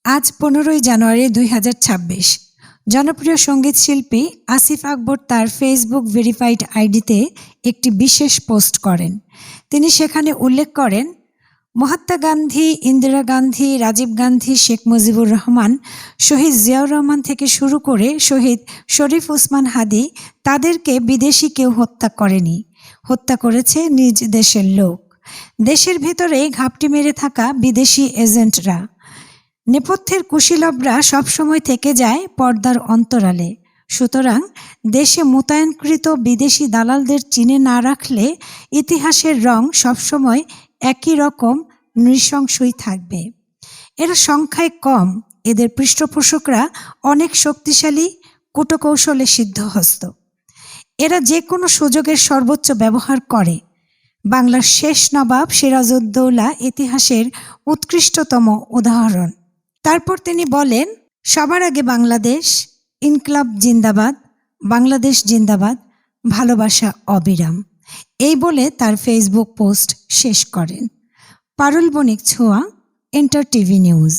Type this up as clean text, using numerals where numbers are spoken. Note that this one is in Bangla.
আজ 15ই জানুয়ারি 2026। জনপ্রিয় সঙ্গীত শিল্পী আসিফ আকবর তার ফেসবুক ভেরিফাইড আইডিতে একটি বিশেষ পোস্ট করেন। তিনি সেখানে উল্লেখ করেন, মহাত্মা গান্ধী, ইন্দিরা গান্ধী, রাজীব গান্ধী, শেখ মুজিবুর রহমান, শহীদ জিয়াউর রহমান থেকে শুরু করে শহীদ শরীফ ওসমান হাদি, তাদেরকে বিদেশি কেউ হত্যা করেনি, হত্যা করেছে নিজ দেশের লোক। দেশের ভেতরে ঘাপটি মেরে থাকা বিদেশি এজেন্টরা। নেপথ্যের কুশীলবরা সবসময় থেকে যায় পর্দার অন্তরালে। সুতরাং দেশে মোতায়েনকৃত বিদেশি দালালদের চিনে না রাখলে ইতিহাসের রং সবসময় একই রকম নৃশংসই থাকবে। এরা সংখ্যায় কম, এদের পৃষ্ঠপোষকরা অনেক শক্তিশালী, কূটকৌশলে সিদ্ধহস্ত। এরা যে কোনো সুযোগের সর্বোচ্চ ব্যবহার করে। বাংলার শেষ নবাব সিরাজউদ্দৌলা ইতিহাসের উৎকৃষ্টতম উদাহরণ। তারপর তিনি বলেন, সবার আগে বাংলাদেশ, ইনকলাব জিন্দাবাদ, বাংলাদেশ জিন্দাবাদ, ভালোবাসা অবিরাম। এই বলে তার ফেসবুক পোস্ট শেষ করেন। পারুল বণিক ছোঁয়া, এন্টার টিভি নিউজ।